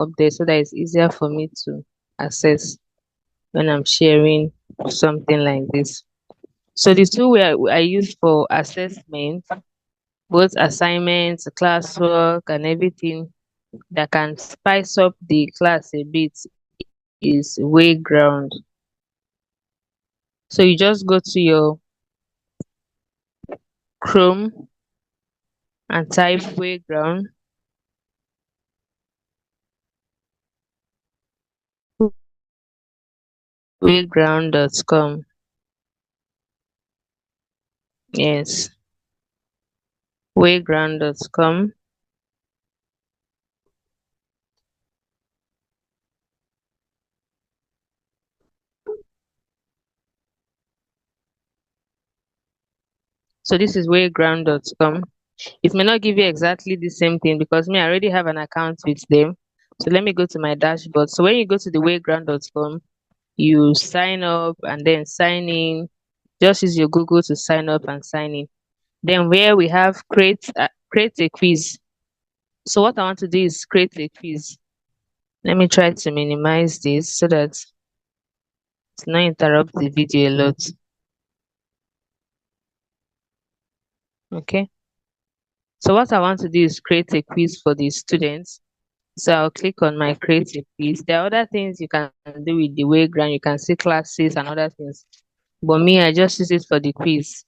up there so that it's easier for me to access when I'm sharing something like this. So the tool I use for assessment, both assignments, classwork, and everything that can spice up the class a bit is Wayground. So you just go to your Chrome and type Wayground, wayground.com. Yes, wayground.com. So this is wayground.com. It may not give you exactly the same thing because me, I already have an account with them. So let me go to my dashboard. So when you go to the wayground.com, you sign up and then sign in. Just use your Google to sign up and sign in. Then where we have create a quiz. So what I want to do is create a quiz. Let me try to minimize this so that it's not interrupt the video a lot. Okay. So what I want to do is create a quiz for the students. So I'll click on my create a quiz. There are other things you can do with the Wayground. You can see classes and other things. But me, I just use it for the quiz.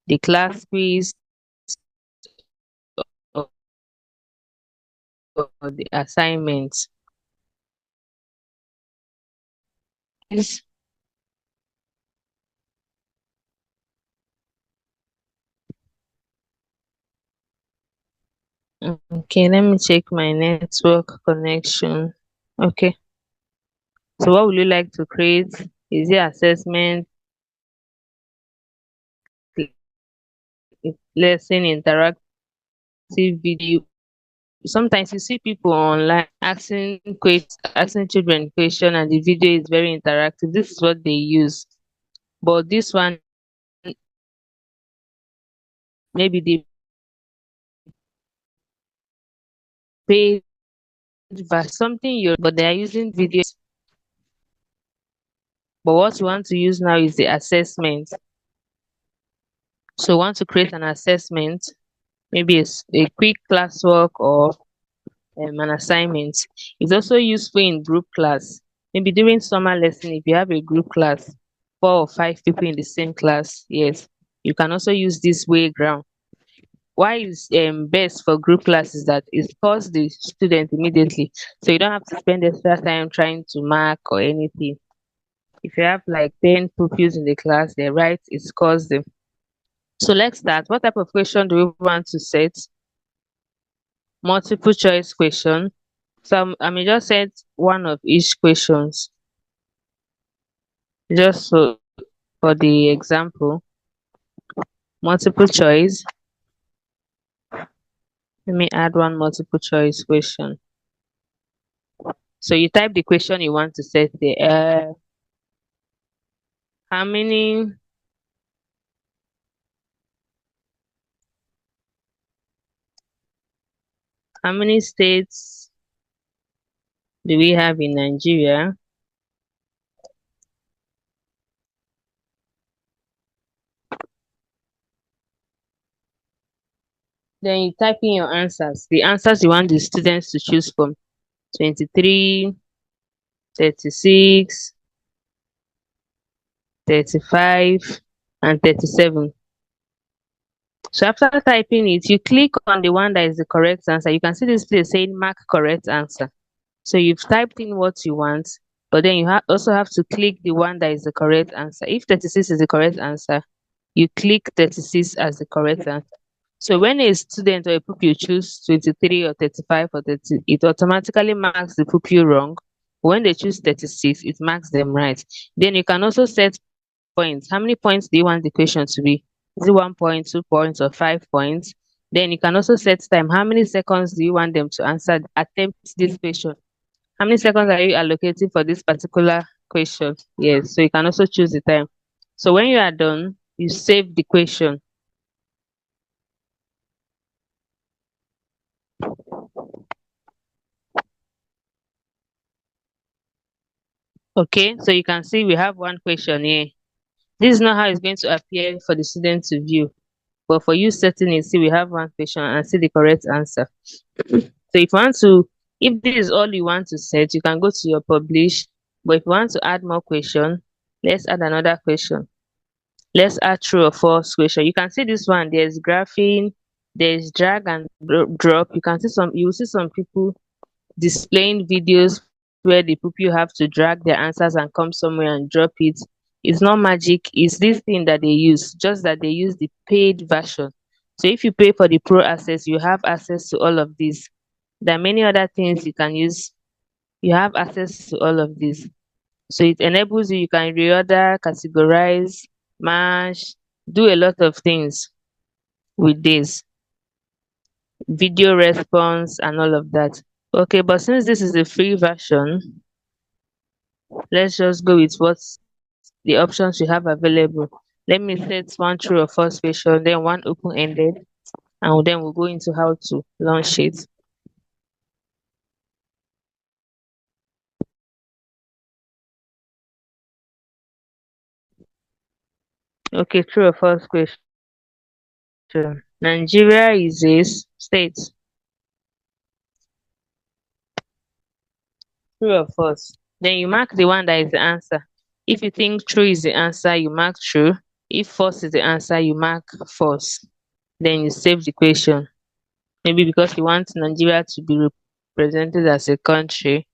The class quiz or the assignments. Yes. Okay, let me check my network connection. Okay. So what would you like to create? Is it assessment, lesson, interactive video? Sometimes you see people online asking children question and the video is very interactive. This is what they use. But this one, maybe they pay for something you but they are using videos. But what you want to use now is the assessment. So you want to create an assessment, maybe a quick classwork or an assignment. It's also useful in group class. Maybe during summer lesson, if you have a group class, 4 or 5 people in the same class, yes, you can also use this Wayground. Why is best for group class is that it scores the student immediately, so you don't have to spend extra time trying to mark or anything. If you have like 10 pupils in the class, they write it scores them. So let's start. What type of question do we want to set? Multiple choice question. So I may just set one of each questions, just so for the example. Multiple choice. Let me add one multiple choice question. So you type the question you want to set there. How many how many states do we have in Nigeria? Then you type in your answers. The answers you want the students to choose from: 23, 36, 35, and 37. So after typing it, you click on the one that is the correct answer. You can see this place saying mark correct answer. So you've typed in what you want, but then you also have to click the one that is the correct answer. If 36 is the correct answer, you click 36 as the correct answer. So when a student or a pupil choose 23 or 35 or 30, it automatically marks the pupil wrong. When they choose 36, it marks them right. Then you can also set points. How many points do you want the question to be? Is it 1 point, 2 points, or 5 points? Then you can also set time. How many seconds do you want them to attempt this question? How many seconds are you allocating for this particular question? Yes, so you can also choose the time. So when you are done, you save the question. Okay, so you can see we have one question here. This is not how it's going to appear for the student to view. But for you setting it, see we have one question and see the correct answer. So if you want to, if this is all you want to set, you can go to your publish. But if you want to add more question, let's add another question. Let's add true or false question. You can see this one. There's graphing, there's drag and drop. You can see some. You will see some people displaying videos where the people have to drag their answers and come somewhere and drop it. It's not magic. It's this thing that they use. Just that they use the paid version. So if you pay for the pro access, you have access to all of these. There are many other things you can use. You have access to all of these. So it enables you, you can reorder, categorize, match, do a lot of things with this video response and all of that. Okay, but since this is a free version, let's just go with what the options you have available. Let me set one true or false question, then one open-ended, and then we'll go into how to launch it. Okay, true or false question. Nigeria is a state. True or false? Then you mark the one that is the answer. If you think true is the answer, you mark true. If false is the answer, you mark false. Then you save the question. Maybe because you want Nigeria to be represented as a country,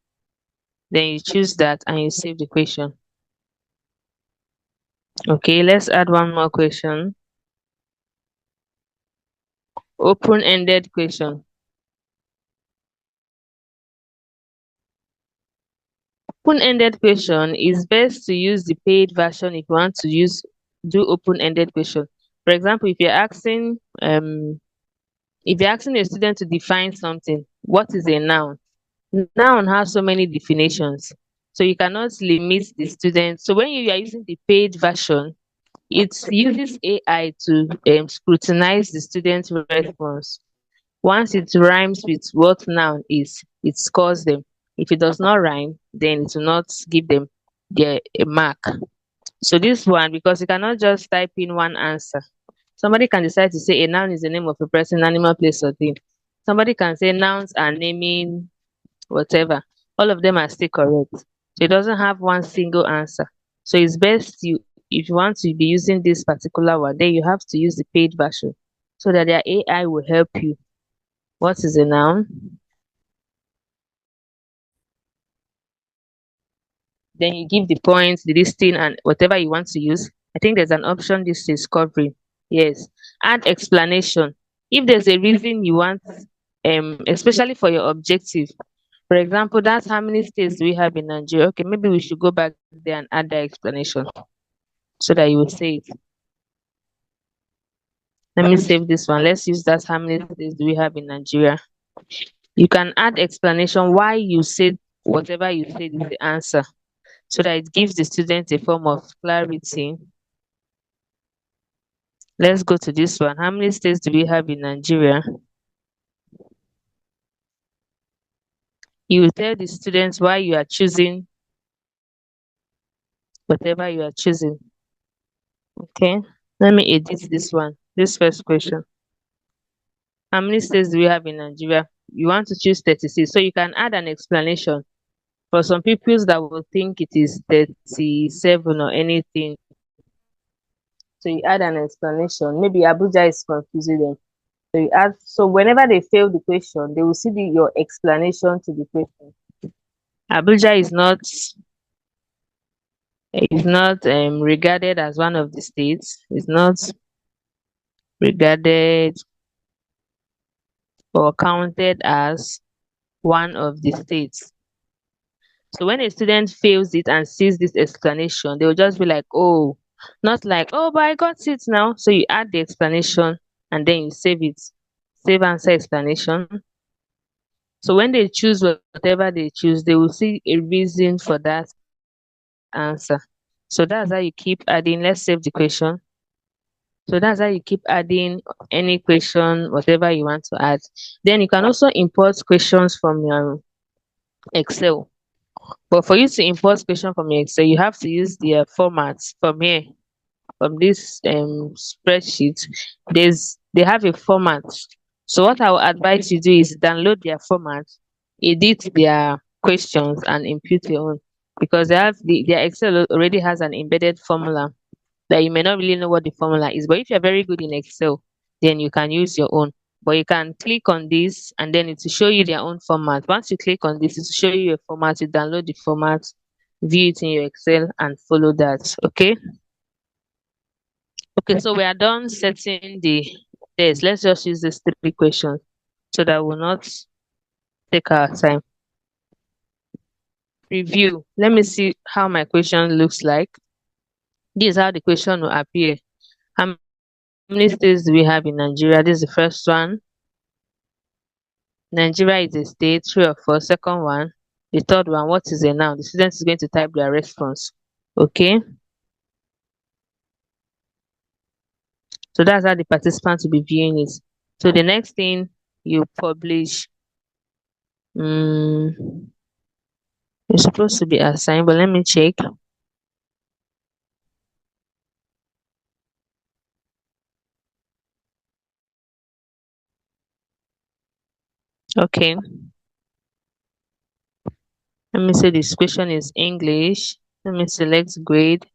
then you choose that and you save the question. Okay, let's add one more question. Open-ended question. Open-ended question is best to use the paid version if you want to do open-ended question. For example, if you're asking a student to define something, what is a noun? Noun has so many definitions. So you cannot limit the student. So when you are using the paid version, it uses AI to scrutinize the student's response. Once it rhymes with what noun is, it scores them. If it does not rhyme, then it will not give them a mark. So this one, because you cannot just type in one answer. Somebody can decide to say a noun is the name of a person, animal, place, or thing. Somebody can say nouns are naming whatever. All of them are still correct. So it doesn't have one single answer. So it's best you, if you want to be using this particular one, then you have to use the paid version so that their AI will help you. What is a noun? Then you give the points, the listing, and whatever you want to use. I think there's an option this is covering. Yes. Add explanation. If there's a reason you want, especially for your objective. For example, that's how many states do we have in Nigeria? Okay, maybe we should go back there and add the explanation so that you will say it. Let me save this one. Let's use that. How many states do we have in Nigeria? You can add explanation why you said whatever you said is the answer so that it gives the student a form of clarity. Let's go to this one. How many states do we have in Nigeria? You will tell the students why you are choosing whatever you are choosing. Okay. Let me edit this one. This first question. How many states do we have in Nigeria? You want to choose 36. So you can add an explanation. For some people that will think it is 37 or anything. So you add an explanation. Maybe Abuja is confusing them. So you add, so whenever they fail the question, they will see your explanation to the question. Abuja is not regarded as one of the states. It's not regarded or counted as one of the states. So when a student fails it and sees this explanation, they will just be like, oh, not like, oh, but I got it now. So you add the explanation and then you save it. Save answer explanation. So when they choose whatever they choose, they will see a reason for that answer. So that's how you keep adding. Let's save the question. So that's how you keep adding any question, whatever you want to add. Then you can also import questions from your Excel. But for you to import question from your Excel, you have to use the formats from here, from this spreadsheet. They have a format. So what I would advise you do is download their format, edit their questions, and input your own, because their Excel already has an embedded formula that you may not really know what the formula is. But if you're very good in Excel, then you can use your own. But you can click on this and then it will show you their own format. Once you click on this, it will show you a format. You download the format, view it in your Excel, and follow that. Okay. Okay, so we are done setting the test. Let's just use these three questions so that we'll not take our time. Review. Let me see how my question looks like. This is how the question will appear. How many states do we have in Nigeria? This is the first one. Nigeria is a state, true or false. Second one. The third one, what is a noun? The student is going to type their response. Okay. So that's how the participants will be viewing it. So the next thing you publish, it's supposed to be assigned, but let me check. Okay. Let me say this question is English. Let me select grade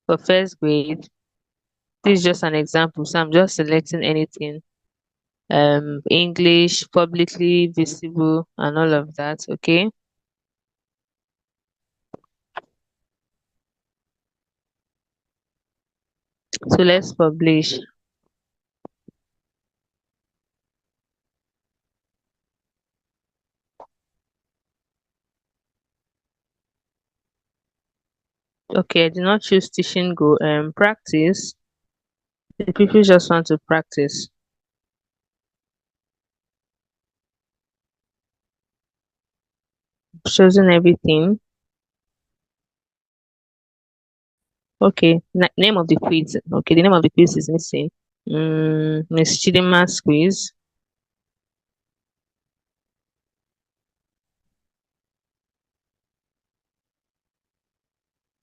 for first grade. This is just an example, so I'm just selecting anything. English, publicly visible, and all of that. Okay. So let's publish. Okay, I did not choose teaching go practice. The people just want to practice. Chosen everything. Okay, name of the quiz. Okay, the name of the quiz is missing. Miss Chidima's quiz.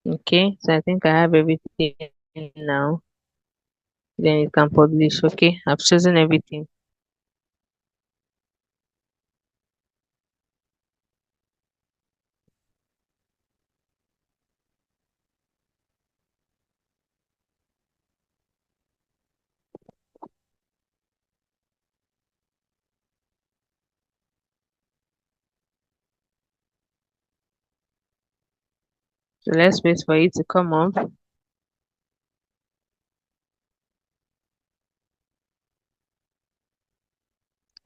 Okay, so I think I have everything now. Then you can publish. Okay, I've chosen everything. So let's wait for it to come up.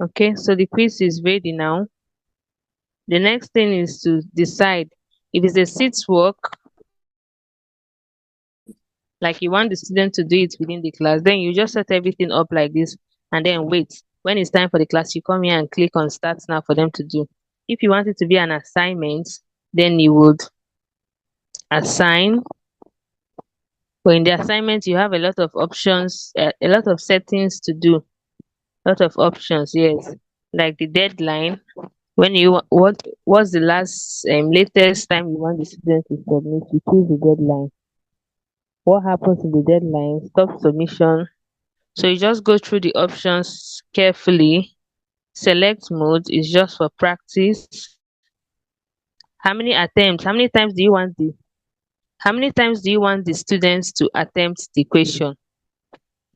Okay, so the quiz is ready now. The next thing is to decide if it's a seat work, like you want the student to do it within the class, then you just set everything up like this and then wait. When it's time for the class, you come here and click on start now for them to do. If you want it to be an assignment, then you would assign. But in the assignment, you have a lot of options, a lot of settings to do, a lot of options, yes. Like the deadline. When you what was the last latest time you want the student to submit, you choose the deadline. What happens in the deadline? Stop submission. So you just go through the options carefully. Select mode is just for practice. How many attempts? How many times do you want the students to attempt the question?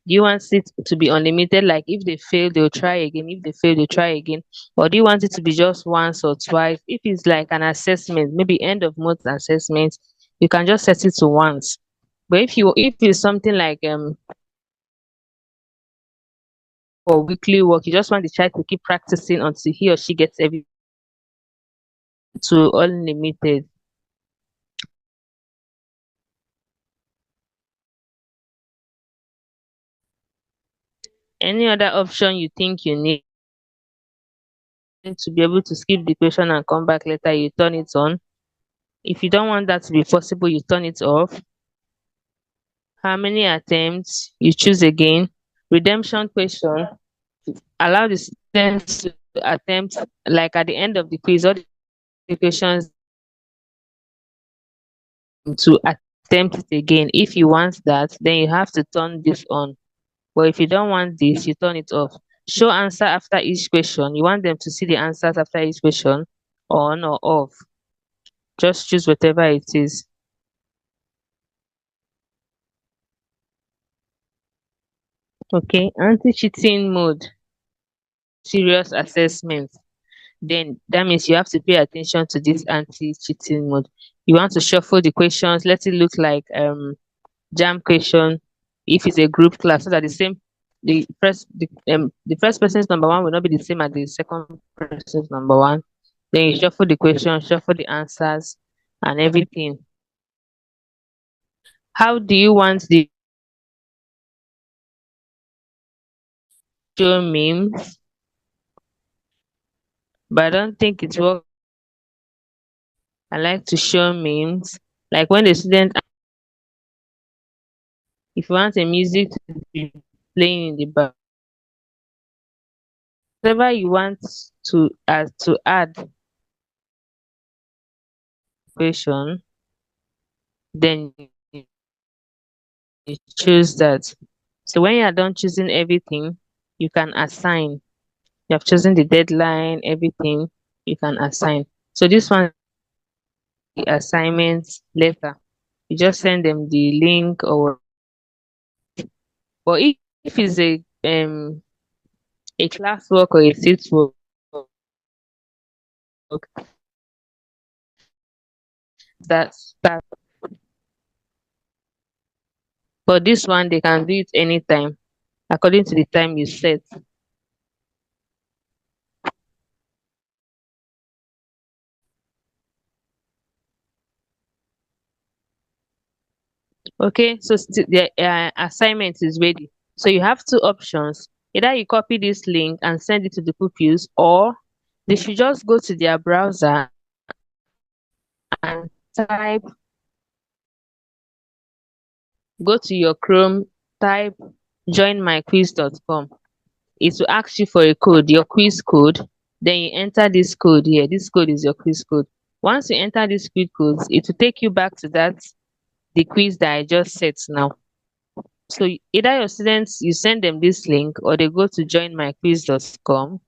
Do you want it to be unlimited? Like if they fail, they'll try again. If they fail, they'll try again. Or do you want it to be just once or twice? If it's like an assessment, maybe end of month assessment, you can just set it to once. But if it's something like for weekly work, you just want the child to keep practicing until he or she gets every to unlimited. Any other option you think you need to be able to skip the question and come back later, you turn it on. If you don't want that to be possible, you turn it off. How many attempts? You choose again. Redemption question. Allow the students to attempt, like at the end of the quiz, all the questions to attempt it again. If you want that, then you have to turn this on. But if you don't want this, you turn it off. Show answer after each question. You want them to see the answers after each question, on or off. Just choose whatever it is. Okay, anti-cheating mode, serious assessment. Then that means you have to pay attention to this anti-cheating mode. You want to shuffle the questions, let it look like jam question if it's a group class, so that the first person's number one will not be the same as the second person's number one. Then you shuffle the questions, shuffle the answers, and everything. How do you want the show memes? But I don't think it works. I like to show memes. Like when the student, if you want a music to be playing in the back, whatever you want to add question, then you choose that. So when you are done choosing everything, you can assign. You have chosen the deadline, everything, you can assign. So this one, the assignments later. You just send them the link or, but if it's a classwork or a sit work, that, but this one they can do it anytime according to the time you set. Okay, so the assignment is ready. So you have two options. Either you copy this link and send it to the pupils, or they should just go to their browser and type, go to your Chrome, type joinmyquiz.com. It will ask you for a code, your quiz code. Then you enter this code here. This code is your quiz code. Once you enter this quiz code, it will take you back to the quiz that I just set now. So either your students, you send them this link, or they go to joinmyquiz.com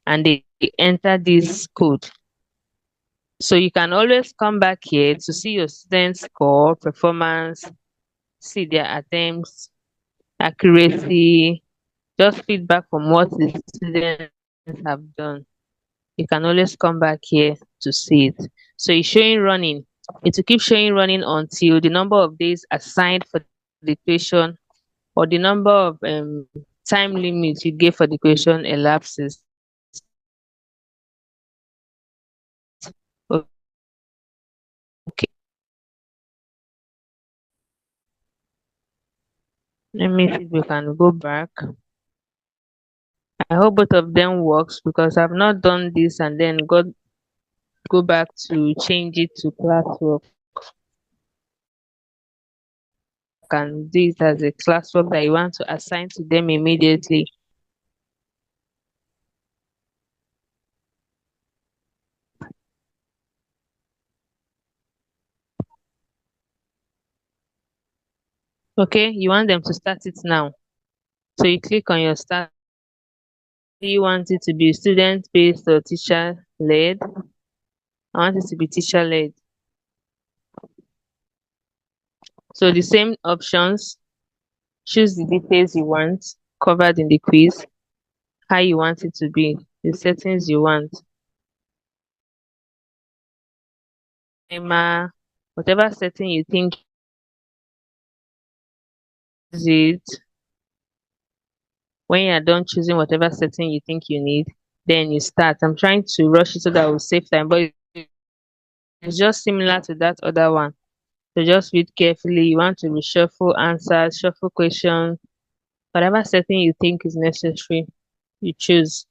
and they enter this code. So you can always come back here to see your students' score, performance, see their attempts, accuracy, just feedback from what the students have done. You can always come back here to see it. So it's showing running. It will keep showing running until the number of days assigned for the question, or the number of time limit you gave for the question elapses. Okay, let me see if we can go back. I hope both of them works, because I've not done this and then go back to change it to classwork. Can do it as a classwork that you want to assign to them immediately. Okay, you want them to start it now. So you click on your start. Do you want it to be student based or teacher led? I want it to be teacher led. So the same options, choose the details you want covered in the quiz, how you want it to be, the settings you want, timer, whatever setting you think is it. When you're done choosing whatever setting you think you need, then you start. I'm trying to rush it so that we'll save time, but it's just similar to that other one. So just read carefully. You want to reshuffle answers, shuffle questions, whatever setting you think is necessary, you choose.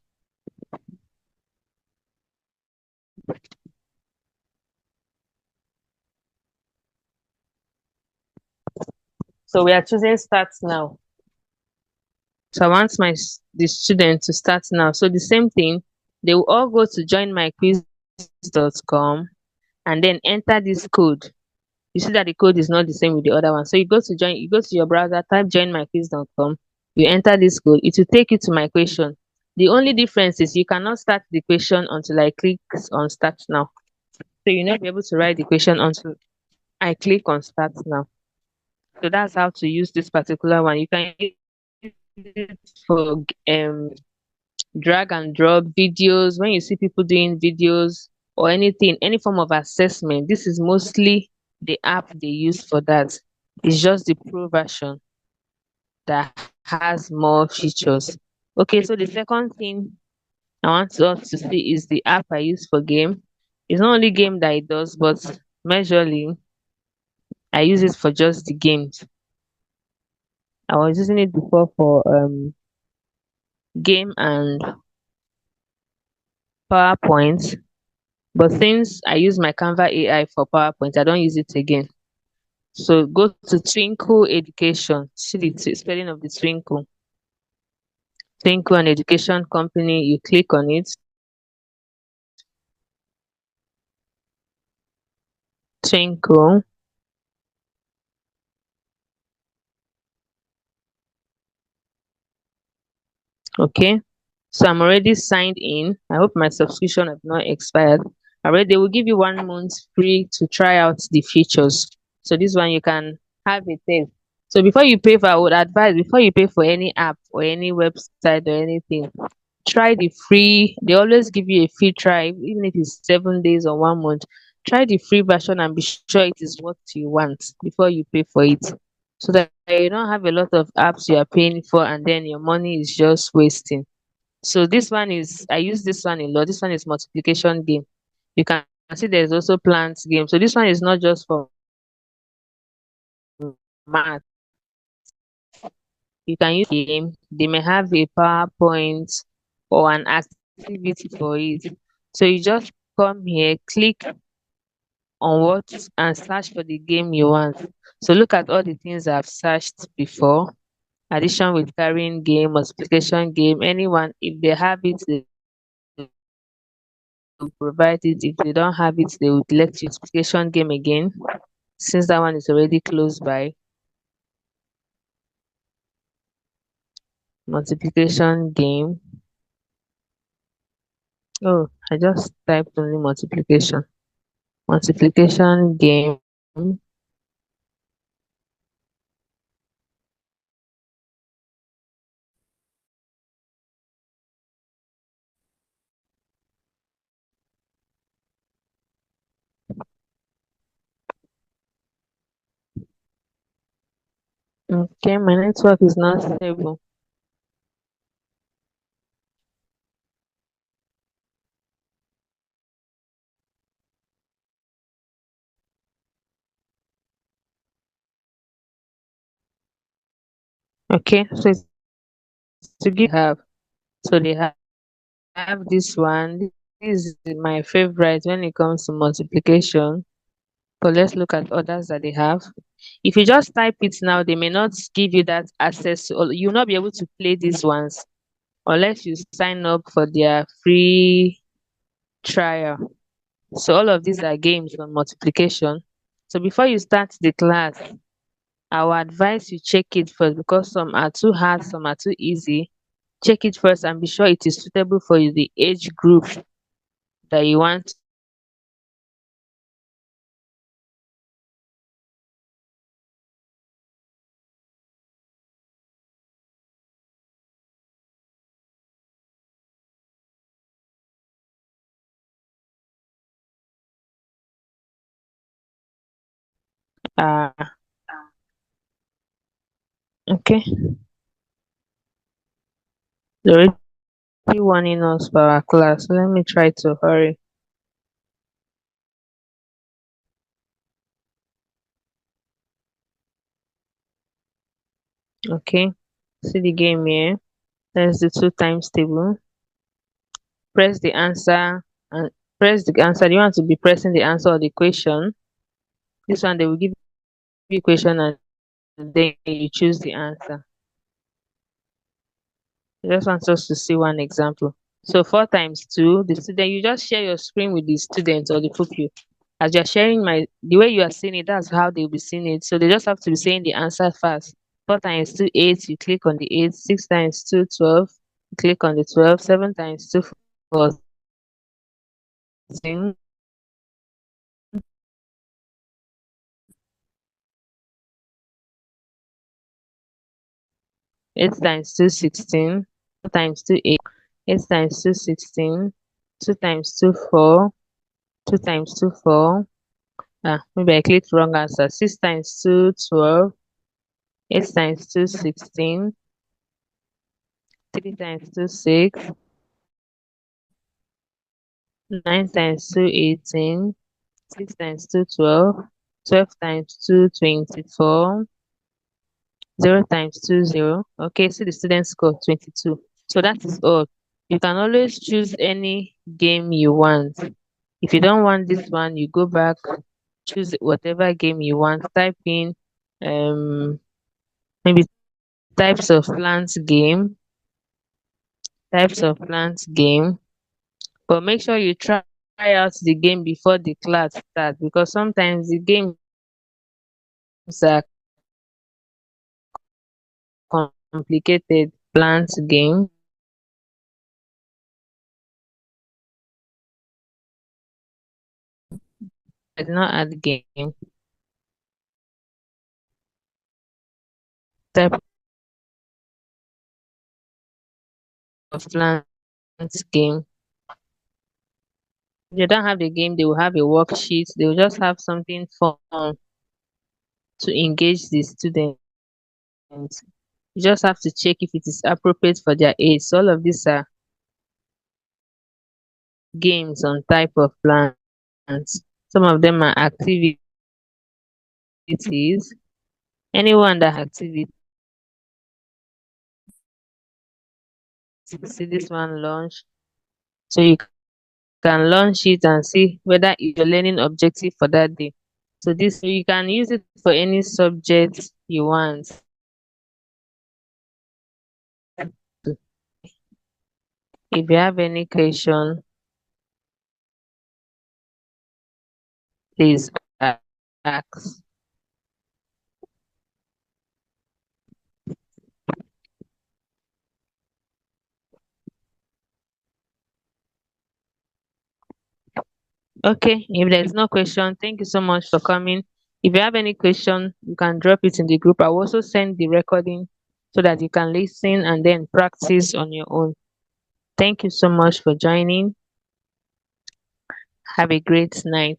So we are choosing start now. So I want the student to start now. So the same thing, they will all go to joinmyquiz.com and then enter this code. you see that the code is not the same with the other one. So you go to your browser, type joinmyquiz.com, you enter this code, it will take you to my question. The only difference is you cannot start the question until I click on start now. So you'll not be able to write the question until I click on start now. So that's how to use this particular one. You can use it for drag and drop videos. When you see people doing videos or anything, any form of assessment, this is mostly the app they use for that. It's just the pro version that has more features. Okay, so the second thing I want us to see is the app I use for game. It's not only game that it does, but majorly I use it for just the games. I was using it before for game and PowerPoint, but since I use my Canva AI for PowerPoint, I don't use it again. So go to Twinkl Education. See the spelling of the Twinkl. Twinkl an education company. You click on it. Twinkl. Okay. So I'm already signed in. I hope my subscription has not expired. Already, they will give you 1 month free to try out the features. So this one you can have a test. So before you pay for, I would advise before you pay for any app or any website or anything, try the free. They always give you a free try, even if it's 7 days or 1 month. Try the free version and be sure it is what you want before you pay for it. So that you don't have a lot of apps you are paying for and then your money is just wasting. So this one is I use this one a lot. This one is multiplication game. You can see there's also plants game. So this one is not just for math. You can use game. They may have a PowerPoint or an activity for it. So you just come here, click on what and search for the game you want. So look at all the things I've searched before. Addition with carrying game, multiplication game, anyone, if they have it, they will provide it. If they don't have it, they will let you multiplication game again. Since that one is already close by, multiplication game. Oh, I just typed only multiplication. Multiplication game. Okay, my network is not stable. Okay, so it's to give have. So they have this one. This is my favorite when it comes to multiplication. But let's look at others that they have. If you just type it now, they may not give you that access to, or you'll not be able to play these ones unless you sign up for their free trial. So all of these are games on multiplication. So before you start the class, I will advise you check it first because some are too hard, some are too easy. Check it first and be sure it is suitable for you, the age group that you want. Uh, okay. They're already warning us for our class. So let me try to hurry. Okay. See the game here. There's the two times table. Press the answer and press the answer. You want to be pressing the answer or the question. This one they will give you a question and then you choose the answer. I just want us to see one example. So 4 times 2, the student, you just share your screen with the student or the pupil. As you're sharing the way you are seeing it, that's how they'll be seeing it. So they just have to be saying the answer fast. 4 times 2, 8, you click on the 8. 6 times 2, 12, you click on the 12. 7 times 2, 14. 8 times 2, 16. 4 times 2, 8. 8 times 2, 16. 2 times 2, 4. 2 times 2, 4. Maybe I clicked wrong answer. 6 times 2, 12. 8 times 2, 16. 3 times 2, 6. 9 times 2, 18. 6 times 2, 12. 12 times 2, 24. 0 times 2, 0. Okay, see the student score 22. So that is all. You can always choose any game you want. If you don't want this one, you go back, choose whatever game you want. Type in maybe types of plants game, types of plants game. But make sure you try out the game before the class starts because sometimes the games are complicated. Plants game I did not add game. Type of plants game. If they don't have the game, they will have a worksheet. They will just have something fun to engage the students. You just have to check if it is appropriate for their age. So all of these are games on type of plants. Some of them are activities. Anyone that activity, see this one launch. So you can launch it and see whether it's your learning objective for that day. So this you can use it for any subject you want. If you have any question, please ask. Okay, if there is no question, thank you so much for coming. If you have any question, you can drop it in the group. I will also send the recording so that you can listen and then practice on your own. Thank you so much for joining. Have a great night.